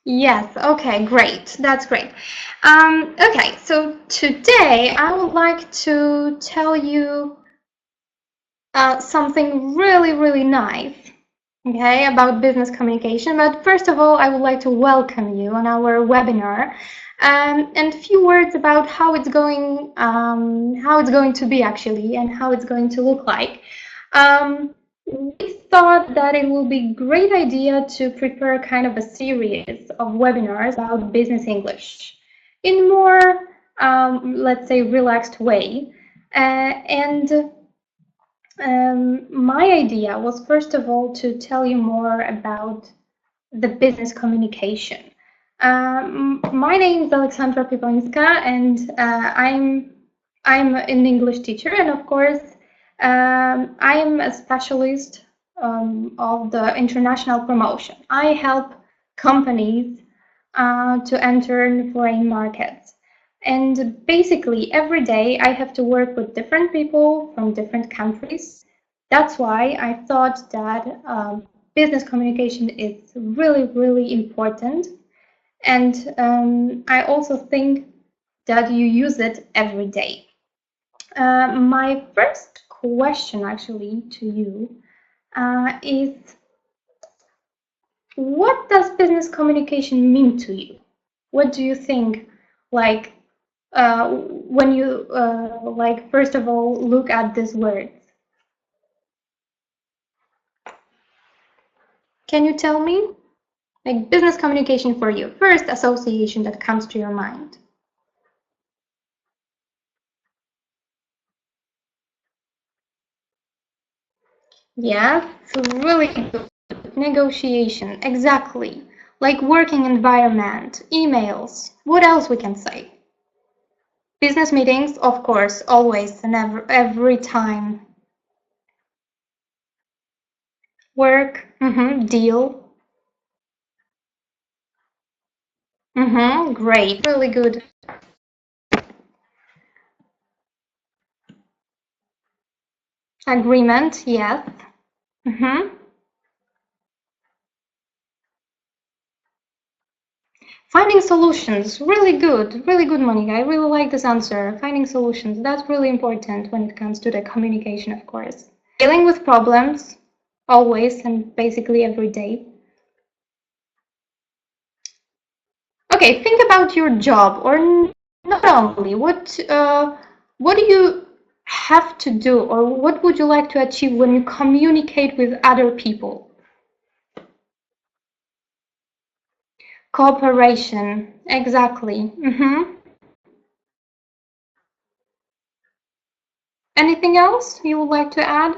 Yes, okay, great. That's great. Okay, so today I would like to tell you something really, really nice, okay, about business communication. But first of all, I would like to welcome you on our webinar, and a few words about how it's going to be actually, and how it's going to look like. We thought that it will be a great idea to prepare kind of a series of webinars about business English in more, let's say, relaxed way. My idea was, first of all, to tell you more about the business communication. My name is Aleksandra Piwońska, and I'm an English teacher, and of course, I'm a specialist of the international promotion. I help companies to enter in foreign markets. And basically, every day I have to work with different people from different countries. That's why I thought that business communication is really, really important. And I also think that you use it every day. My first question actually to you is, what does business communication mean to you? What do you think, like, when you like, first of all, look at these words? Can you tell me, like, business communication for you, first association that comes to your mind? Yeah, it's really good. Negotiation, exactly. Like working environment, emails. What else we can say? Business meetings, of course, always and every time. Work, deal. Great, really good. Agreement, yes. Finding solutions, really good, Monica. I really like this answer. Finding solutions, that's really important when it comes to the communication, of course. Dealing with problems, always and basically every day. Okay, think about your job, or not only. What do you have to do, or what would you like to achieve when you communicate with other people? Cooperation, exactly. Anything else you would like to add?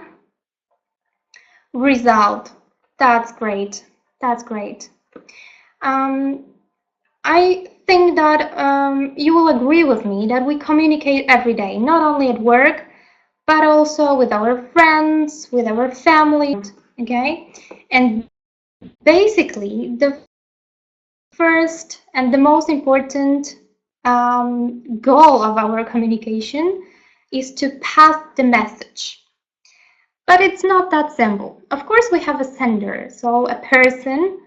Result. That's great. That's great. I think that you will agree with me that we communicate every day, not only at work, but also with our friends, with our family, okay? And basically, the first and the most important goal of our communication is to pass the message. But it's not that simple. Of course, we have a sender, so a person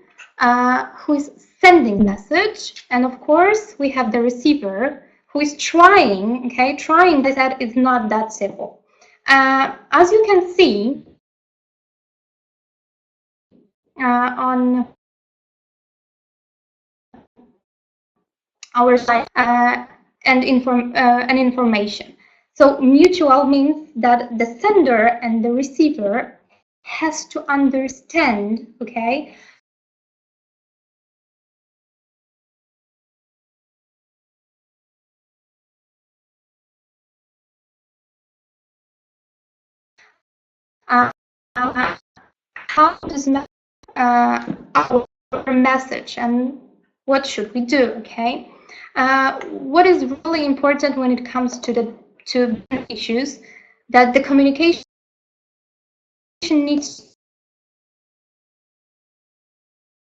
who is sending the message, and of course, we have the receiver who is trying, okay? Trying, I said, is not that simple. As you can see on our side, and information. So mutual means that the sender and the receiver has to understand, okay, how does our message and what should we do, okay? What is really important when it comes to issues, that the communication needs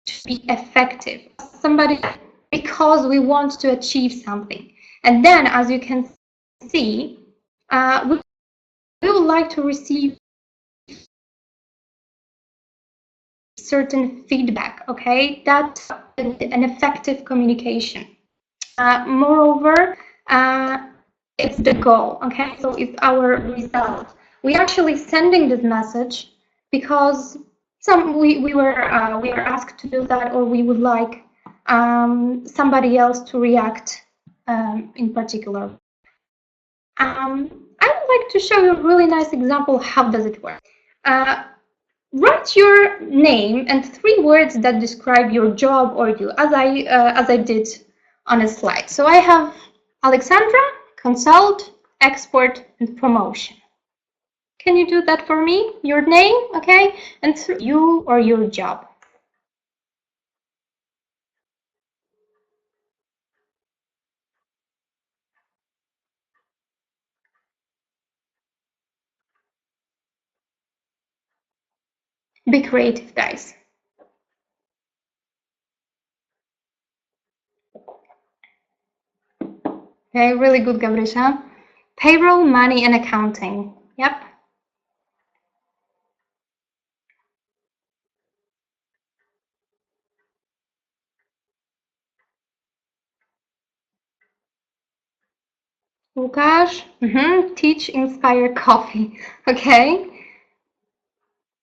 to be effective. Somebody, because we want to achieve something. And then, as you can see, we would like to receive certain feedback, okay? That's an effective communication. Moreover, it's the goal, okay? So it's our result. We're actually sending this message because we were asked to do that, or we would like somebody else to react in particular. I would like to show you a really nice example. How does it work? Write your name and 3 words that describe your job or you, as I did on a slide. So I have Aleksandra, consult, export, and promotion. Can you do that for me? Your name, okay, and you or your job. Be creative, guys. Okay, really good, Gabrysia. Payroll, money, and accounting. Yep. Łukasz, teach, inspire, coffee. Okay.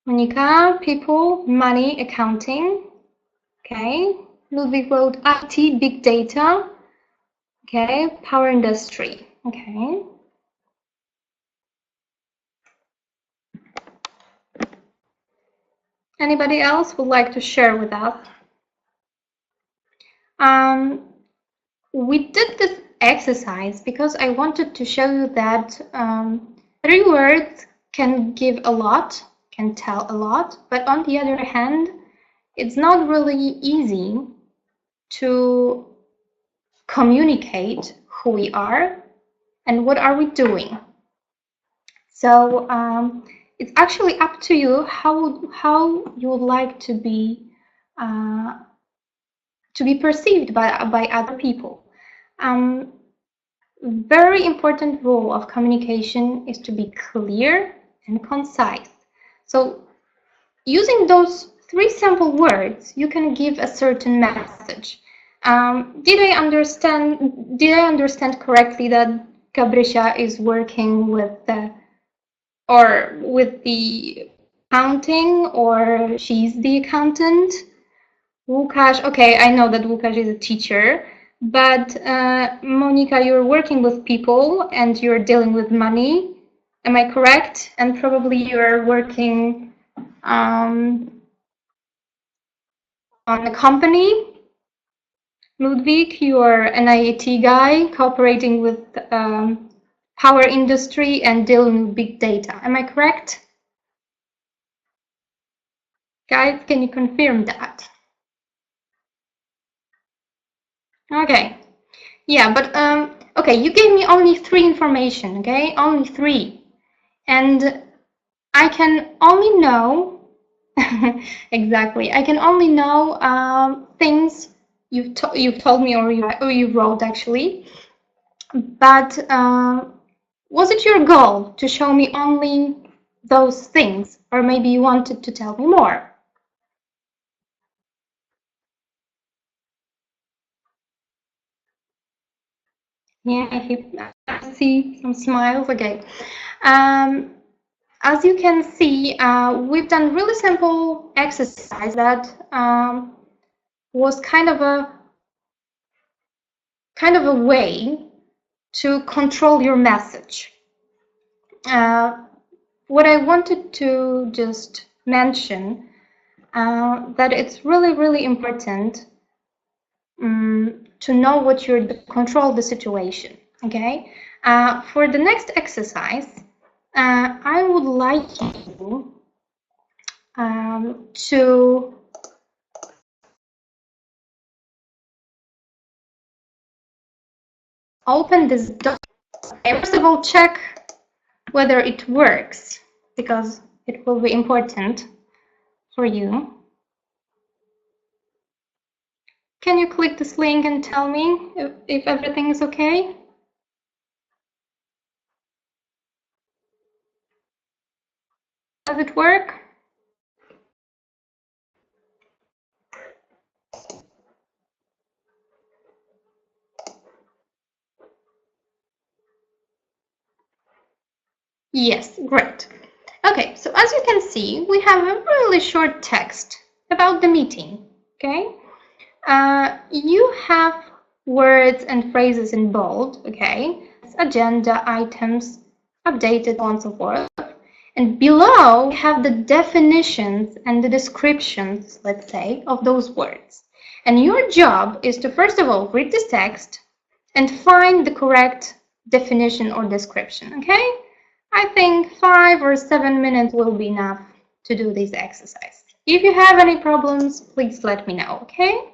Monica, people, money, accounting. Okay. Ludwig wrote IT, big data. Okay. Power industry. Okay. Anybody else would like to share with us? We did this exercise because I wanted to show you that 3 words can give a lot, can tell a lot, but on the other hand, it's not really easy to communicate who we are and what are we doing. So it's actually up to you how you would like to be perceived by other people. Very important rule of communication is to be clear and concise. So using those 3 simple words, you can give a certain message. Did I understand correctly that Gabrysia is working with the accounting, or she's the accountant? Łukasz, okay, I know that Łukasz is a teacher, but Monica, you're working with people and you're dealing with money. Am I correct? And probably you're working on a company. Ludwig, you're an IAT guy cooperating with power industry and dealing with big data. Am I correct? Guys, can you confirm that? Okay. Yeah, but okay, you gave me only 3 information, okay? Only 3. And I can only know exactly. I can only know things you've told me, or you wrote actually. But was it your goal to show me only those things, or maybe you wanted to tell me more? Yeah, I see some smiles. Okay. As you can see, we've done really simple exercise that was kind of a way to control your message. What I wanted to just mention that it's really, really important to know what you're control the situation. Okay. For the next exercise, I would like you to open this document. First of all, check whether it works, because it will be important for you. Can you click this link and tell me if everything is okay? Does it work? Yes, great. Okay, so as you can see, we have a really short text about the meeting, okay? You have words and phrases in bold, okay? Agenda items, updated, so on and so forth. And below, we have the definitions and the descriptions, let's say, of those words. And your job is to, first of all, read this text and find the correct definition or description, okay? I think 5 or 7 minutes will be enough to do this exercise. If you have any problems, please let me know, okay?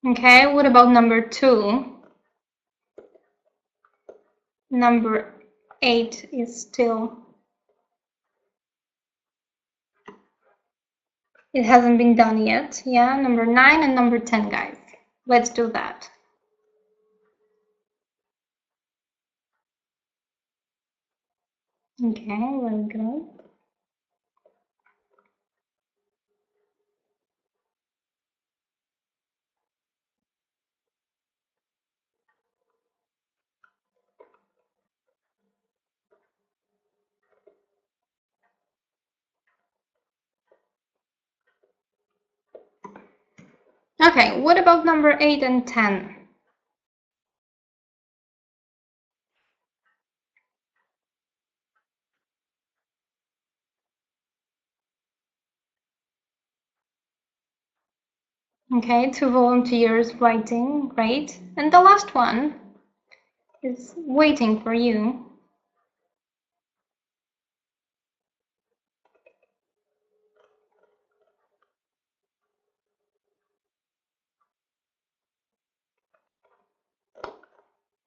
Okay, what about number 2? Number 8 is still, it hasn't been done yet. Yeah, number 9 and number 10, guys. Let's do that. Okay, very good. Okay, what about number 8 and 10? Okay, 2 volunteers writing, great. And the last one is waiting for you.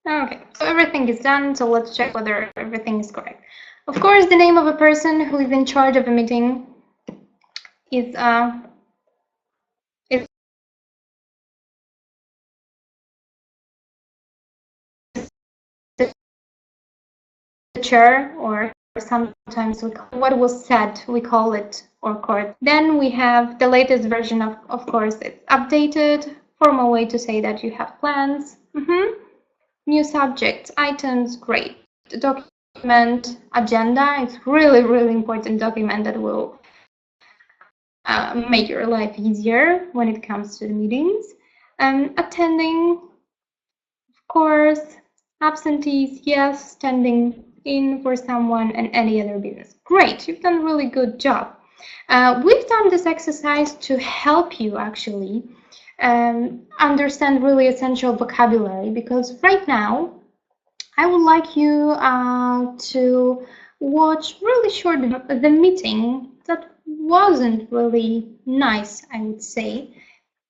Okay, so everything is done, so let's check whether everything is correct. Of course, the name of a person who is in charge of a meeting is the chair, or sometimes we call what was said, we call it or court. Then we have the latest version of course, it's updated, formal way to say that you have plans. New subjects, items, great. The document, agenda, it's really, really important document that will make your life easier when it comes to the meetings. Attending, of course, absentees, yes, standing in for someone, and any other business. Great, you've done a really good job. We've done this exercise to help you actually understand really essential vocabulary, because right now I would like you to watch really short the meeting that wasn't really nice, I would say,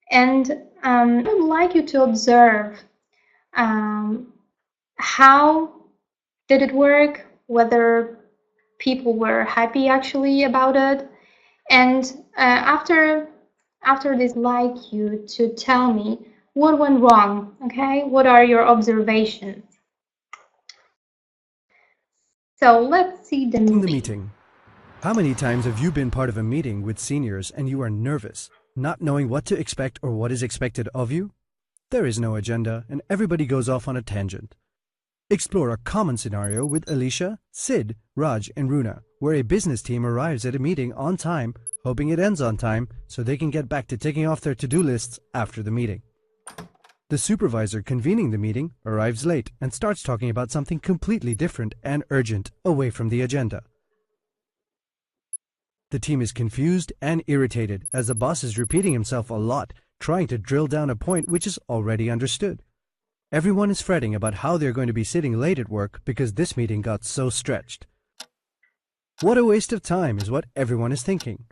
and I would like you to observe how did it work, whether people were happy actually about it, and after this, I'd like you to tell me what went wrong. Okay, what are your observations? So let's see the meeting. How many times have you been part of a meeting with seniors and you are nervous, not knowing what to expect or what is expected of you? There is no agenda and everybody goes off on a tangent. Explore a common scenario with Alicia, Sid, Raj, and Runa, where a business team arrives at a meeting on time, hoping it ends on time so they can get back to ticking off their to-do lists after the meeting. The supervisor convening the meeting arrives late and starts talking about something completely different and urgent away from the agenda. The team is confused and irritated as the boss is repeating himself a lot, trying to drill down a point which is already understood. Everyone is fretting about how they're going to be sitting late at work because this meeting got so stretched. What a waste of time is what everyone is thinking.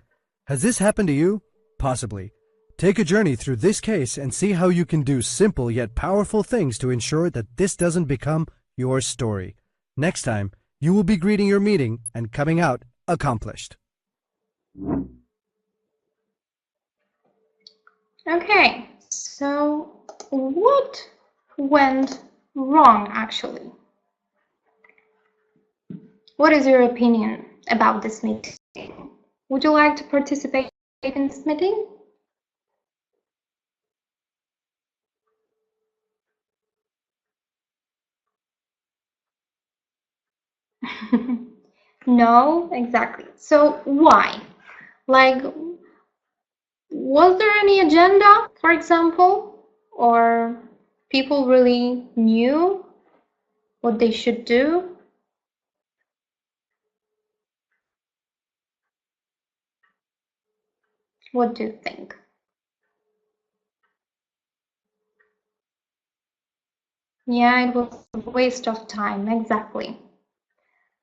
Has this happened to you? Possibly. Take a journey through this case and see how you can do simple yet powerful things to ensure that this doesn't become your story. Next time, you will be greeting your meeting and coming out accomplished. Okay, so what went wrong actually? What is your opinion about this meeting? Would you like to participate in this meeting? No, exactly. So why? Like, was there any agenda, for example, or people really knew what they should do? What do you think? Yeah, it was a waste of time, exactly.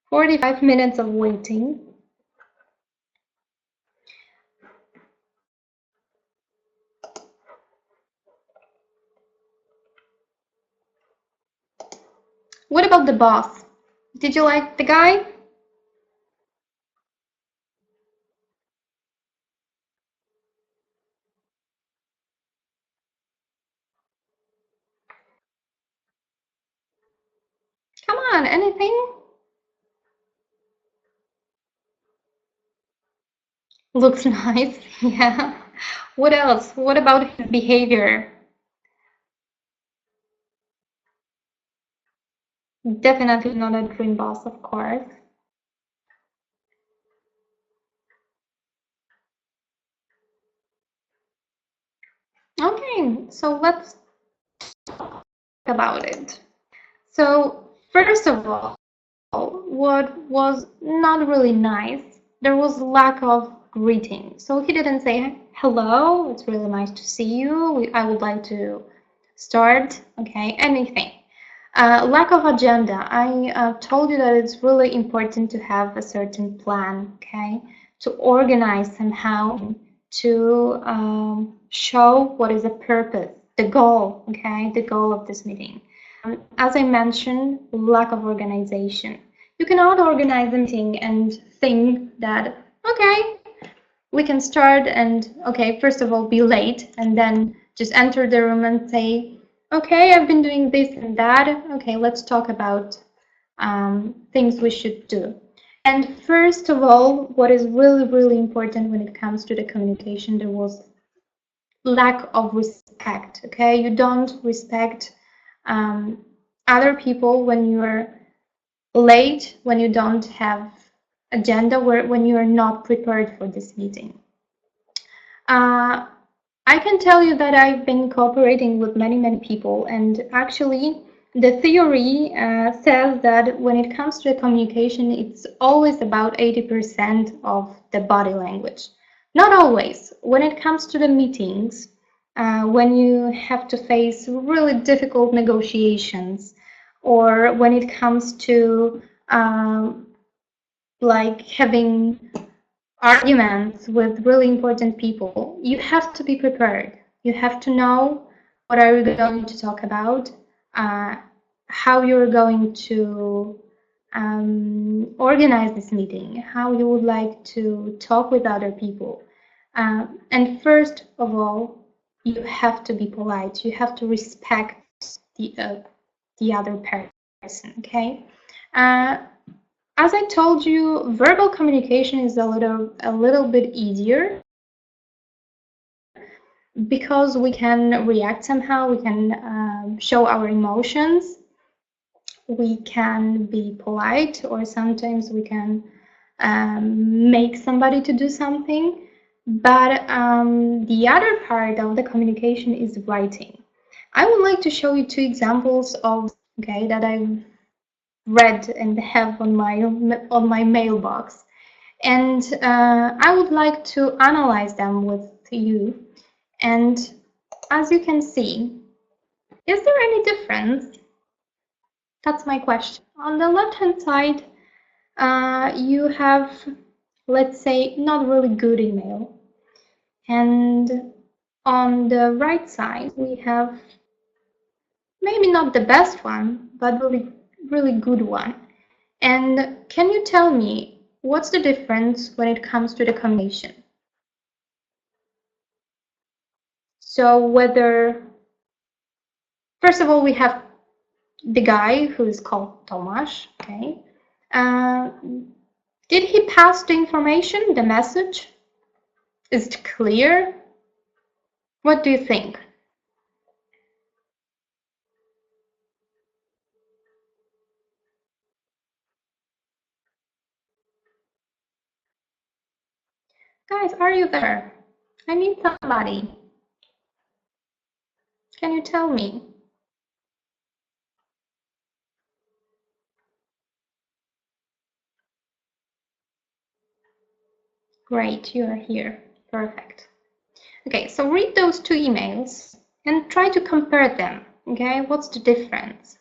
45 minutes of waiting. What about the boss? Did you like the guy? Come on, anything? Looks nice, yeah. What else? What about his behavior? Definitely not a dream boss, of course. Okay, so let's talk about it. So, first of all, what was not really nice, there was lack of greeting. So he didn't say, hello, it's really nice to see you. I would like to start, okay, anything. Lack of agenda. I told you that it's really important to have a certain plan, okay, to organize somehow, to show what is the purpose, the goal, okay, the goal of this meeting. As I mentioned, lack of organization. You cannot organize a meeting and think that, okay, we can start and, okay, first of all, be late and then just enter the room and say, okay, I've been doing this and that. Okay, let's talk about things we should do. And first of all, what is really, really important when it comes to the communication, there was lack of respect, okay? You don't respect other people when you're late, when you don't have agenda, when you are not prepared for this meeting. I can tell you that I've been cooperating with many people, and actually the theory says that when it comes to communication, it's always about 80% of the body language. Not always. When it comes to the meetings, when you have to face really difficult negotiations, or when it comes to like having arguments with really important people, you have to be prepared. You have to know what are you going to talk about, how you're going to organize this meeting, how you would like to talk with other people. And first of all, you have to be polite. You have to respect the other person, okay? As I told you, verbal communication is a little bit easier because we can react somehow, we can show our emotions, we can be polite, or sometimes we can make somebody to do something. But the other part of the communication is writing. I would like to show you two examples of, that I've read and have on my mailbox. And I would like to analyze them with you. And as you can see, is there any difference? That's my question. On the left-hand side, you have, let's say, not really good email. And on the right side, we have maybe not the best one, but really good one. And can you tell me what's the difference when it comes to the combination? So whether, first of all, we have the guy who is called Tomasz, okay? Did he pass the information, the message? Is it clear? What do you think? Guys, are you there? I need somebody. Can you tell me? Great, you are here. Perfect. Okay, so read those two emails and try to compare them. Okay, what's the difference?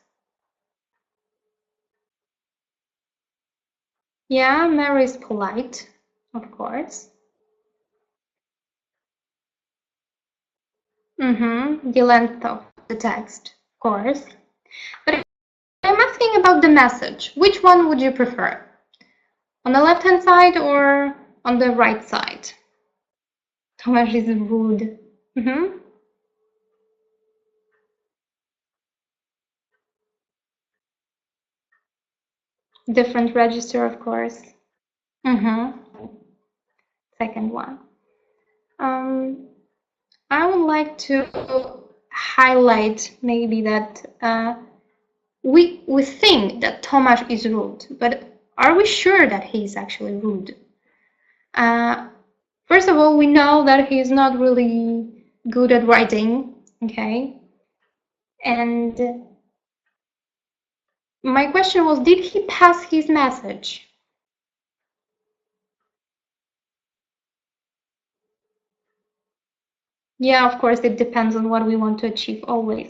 Yeah, Mary is polite, of course. The length of the text, of course. But I'm asking about the message. Which one would you prefer? On the left-hand side or on the right side? Tomasz is rude. Different register, of course. Second one. I would like to highlight maybe that we think that Tomasz is rude, but are we sure that he is actually rude? First of all, we know that he is not really good at writing, okay? And my question was, did he pass his message? Yeah, of course, it depends on what we want to achieve always.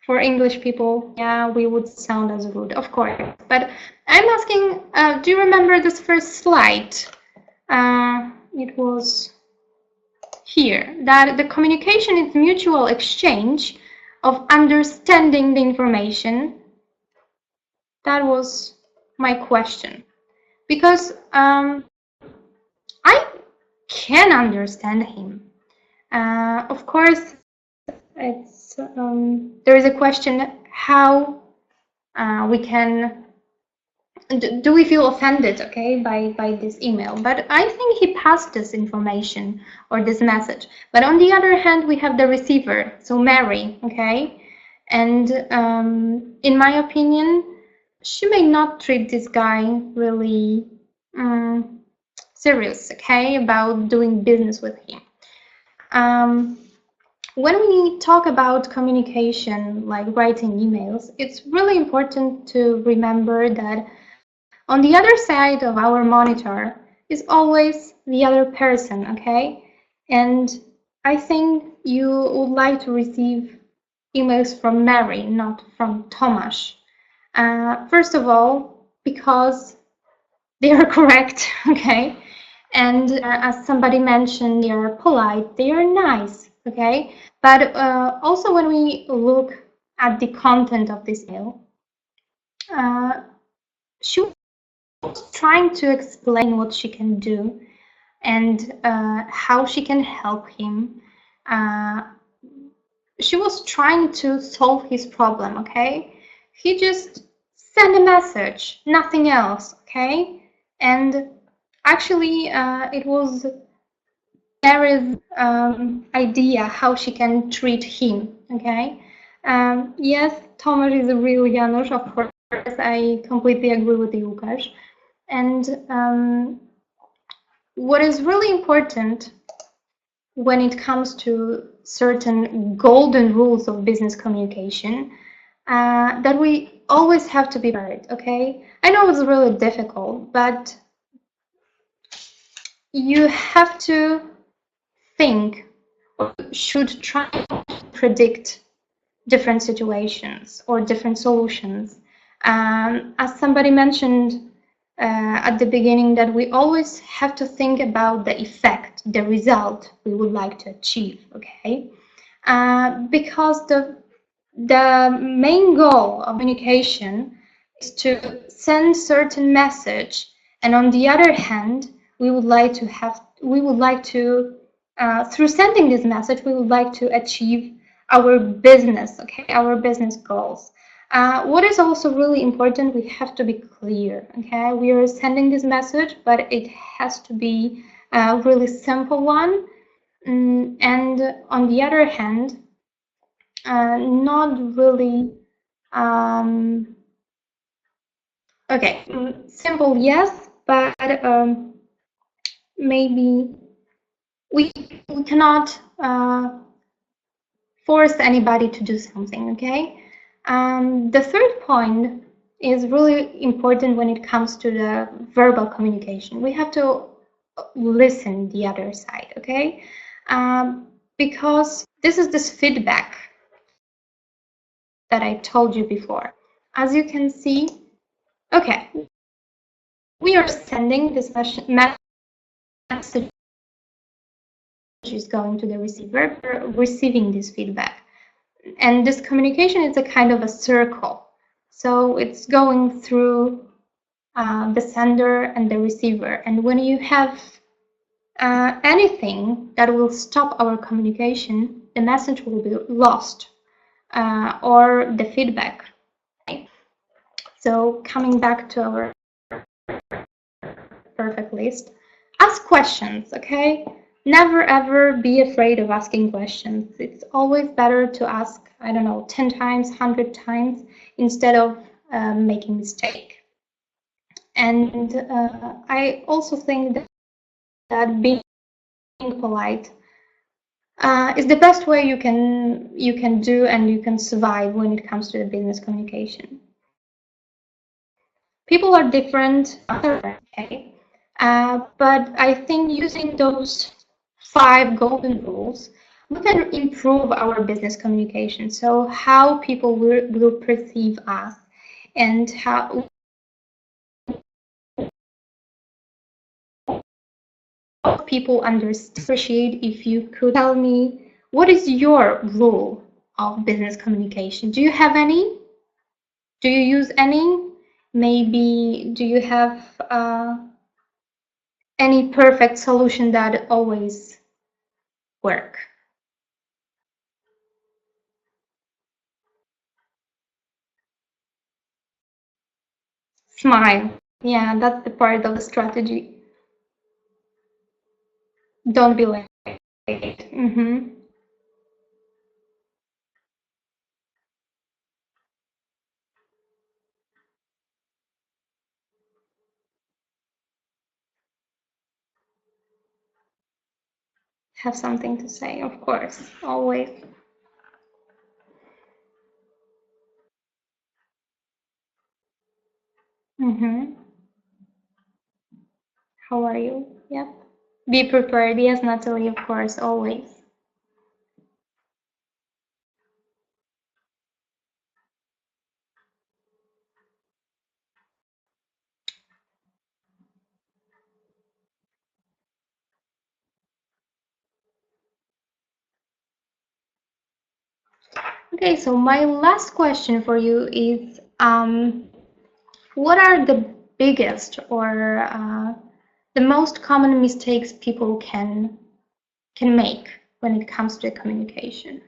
For English people, yeah, we would sound as rude, of course. But I'm asking, do you remember this first slide? It was here, that the communication is mutual exchange of understanding the information. That was my question. Because I can understand him. Of course, it's there is a question how we can, do we feel offended, okay, by this email? But I think he passed this information or this message. But on the other hand, we have the receiver, so Mary, okay? And in my opinion, she may not treat this guy really serious, okay, about doing business with him. When we talk about communication, like writing emails, it's really important to remember that on the other side of our monitor is always the other person, okay? And I think you would like to receive emails from Mary, not from Tomasz. First of all, because they are correct, okay? And as somebody mentioned, they are polite, they are nice, okay? But also when we look at the content of this email, she was trying to explain what she can do and how she can help him. She was trying to solve his problem, okay? He just sent a message, nothing else, okay? And actually, it was Mary's idea how she can treat him, okay? Yes, Tomasz is a real Janusz, of course, I completely agree with you, Łukasz. And what is really important when it comes to certain golden rules of business communication, that we always have to be prepared, okay? I know it's really difficult, but you have to think or should try to predict different situations or different solutions. As somebody mentioned at the beginning, that we always have to think about the effect, the result we would like to achieve, okay? Because the main goal of communication is to send certain message, and on the other hand, we would like to through sending this message, we would like to achieve our business, okay, our business goals. What is also really important, we have to be clear, okay? We are sending this message, but it has to be a really simple one. And on the other hand, not really, okay, simple, yes, but maybe we cannot force anybody to do something, okay? The third point is really important when it comes to the verbal communication. We have to listen the other side, okay? Because this is this feedback that I told you before. As you can see, okay, we are sending this message is going to the receiver, receiving this feedback. And this communication is a kind of a circle. So it's going through the sender and the receiver. And when you have anything that will stop our communication, the message will be lost or the feedback. Okay? So coming back to our perfect list, ask questions, okay? Never ever be afraid of asking questions. It's always better to ask, I don't know, 10 times, 100 times instead of making mistake. And I also think that being polite is the best way you can do and you can survive when it comes to the business communication. People are different, okay? But I think using those 5 golden rules, we can improve our business communication. So how people will perceive us and how people understand. Appreciate if you could tell me what is your rule of business communication. Do you have any? Do you use any? Maybe do you have any perfect solution that always work? Smile. Yeah, that's the part of the strategy. Don't be late. Have something to say, of course, always. How are you? Yep. Be prepared. Yes, Natalie, of course, always. Okay, so my last question for you is, what are the biggest or the most common mistakes people can make when it comes to communication?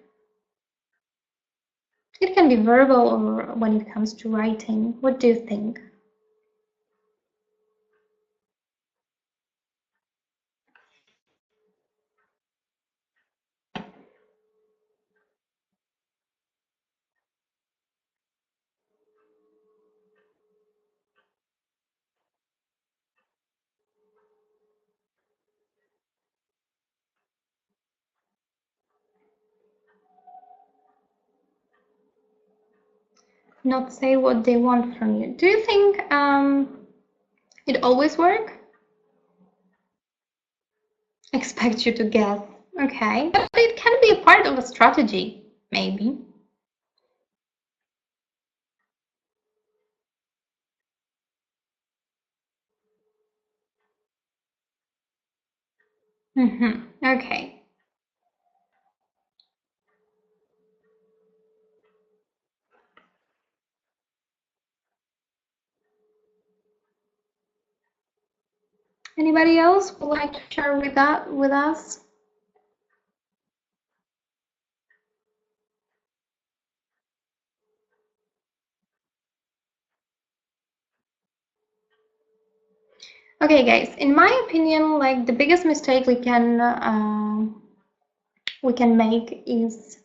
It can be verbal or when it comes to writing. What do you think? Not say what they want from you. Do you think it always works? expect you to guess. Okay, but it can be a part of a strategy, maybe. Okay. Anybody else would like to share with us? Okay, guys. In my opinion, like the biggest mistake we can make is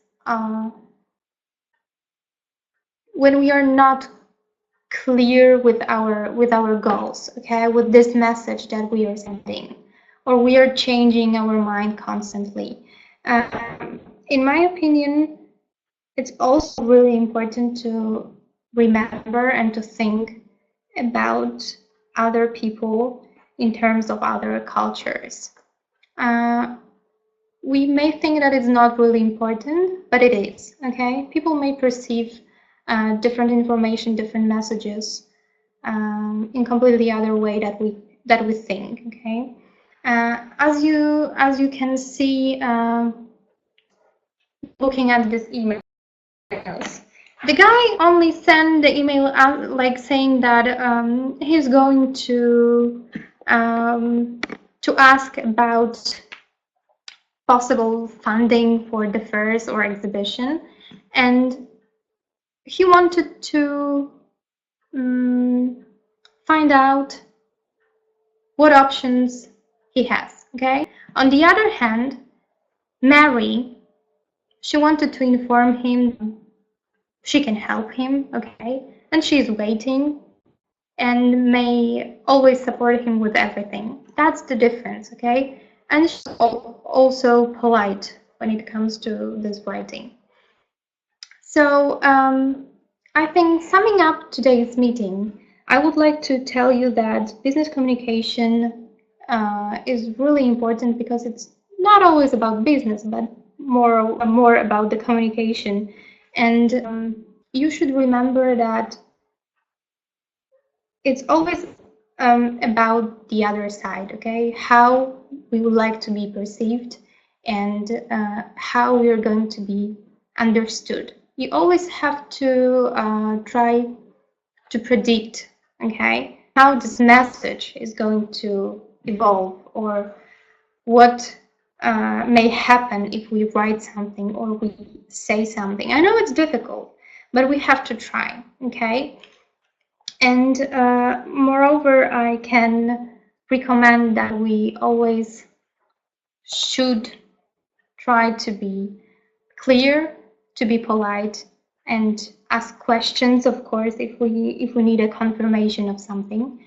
when we are not clear with our goals. Okay, with this message that we are sending, or we are changing our mind constantly. In my opinion, it's also really important to remember and to think about other people in terms of other cultures. We may think that it's not really important, but it is. Okay, people may perceive different information, different messages in completely other way that we think. Okay, as you can see, looking at this email, the guy only sent the email out like saying that he's going to ask about possible funding for the fairs or exhibition, and he wanted to find out what options he has. Okay. On the other hand, Mary, she wanted to inform him she can help him, okay, and she's waiting and may always support him with everything. That's the difference, okay? And she's also polite when it comes to this writing. So I think, summing up today's meeting, I would like to tell you that business communication is really important, because it's not always about business, but more about the communication. And you should remember that it's always about the other side, okay? How we would like to be perceived, and how we are going to be understood. You always have to try to predict, okay, how this message is going to evolve, or what may happen if we write something or we say something. I know it's difficult, but we have to try, okay? And moreover, I can recommend that we always should try to be clear, to be polite, and ask questions, of course, if we need a confirmation of something.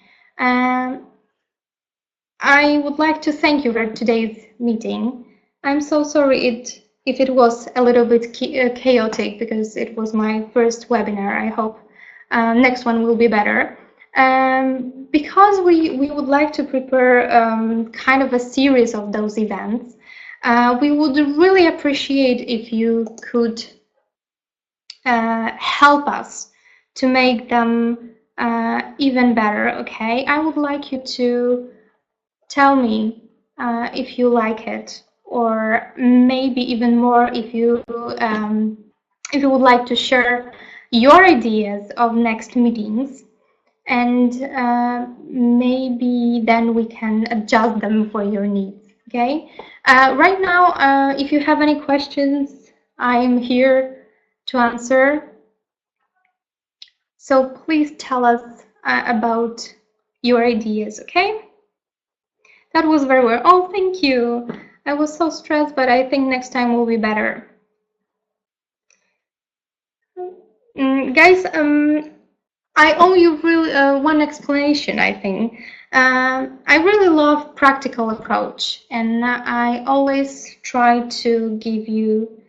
I would like to thank you for today's meeting. I'm so sorry if it was a little bit chaotic, because it was my first webinar. I hope next one will be better. Because we would like to prepare kind of a series of those events, we would really appreciate if you could help us to make them even better, okay? I would like you to tell me if you like it, or maybe even more if you would like to share your ideas of next meetings, and maybe then we can adjust them for your needs, okay? Right now, if you have any questions, I'm here to answer. So please tell us about your ideas, okay? That was very well. Oh, thank you. I was so stressed, but I think next time will be better. Guys, I owe you really one explanation, I think. I really love practical approach, and I always try to give you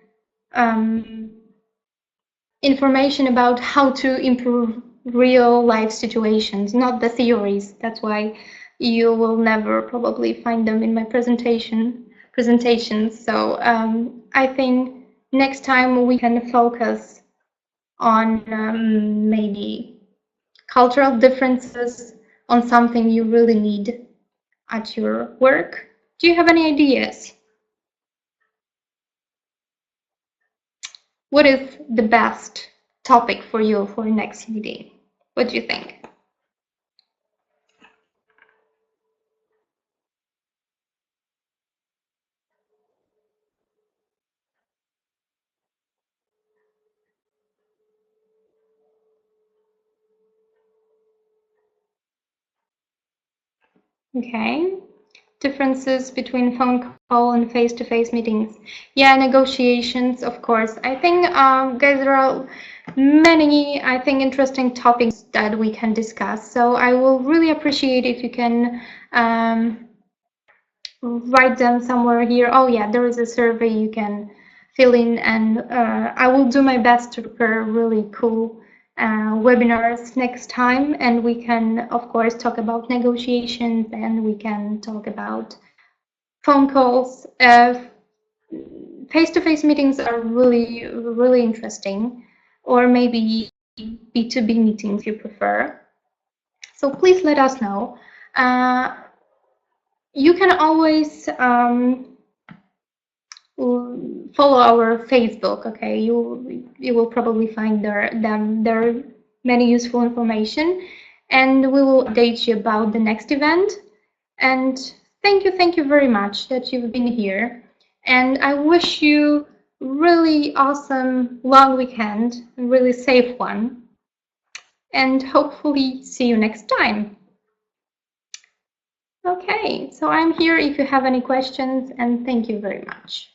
information about how to improve real life situations, not the theories. That's why you will never probably find them in my presentation. presentations. So I think next time we can focus on maybe cultural differences, on something you really need at your work. Do you have any ideas? What is the best topic for you for next meeting? What do you think? Okay. Differences between phone call and face-to-face meetings. Yeah, negotiations, of course. I think, guys, there are many, I think, interesting topics that we can discuss. So I will really appreciate if you can write them somewhere here. Oh yeah, there is a survey you can fill in, and I will do my best to prepare really cool webinars next time, and we can of course talk about negotiations, and we can talk about phone calls. Face-to-face meetings are really interesting, or maybe B2B meetings you prefer. So please let us know. You can always follow our Facebook. Okay, you will probably find there many useful information, and we will update you about the next event. And thank you very much that you've been here, and I wish you really awesome long weekend, a really safe one, and hopefully see you next time. Okay, so I'm here if you have any questions, and thank you very much.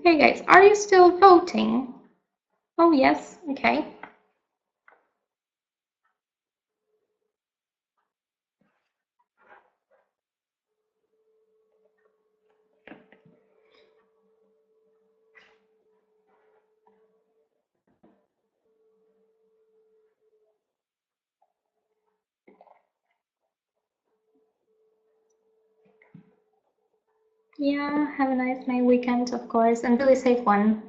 Okay, guys, are you still voting? Oh, yes, okay. Yeah, have a nice May weekend, of course, and really safe one.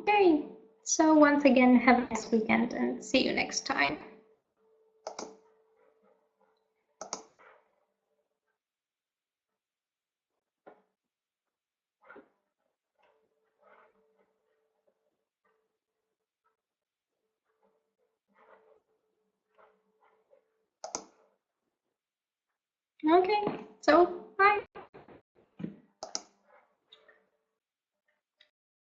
Okay, so once again, have a nice weekend and see you next time. Okay, so bye.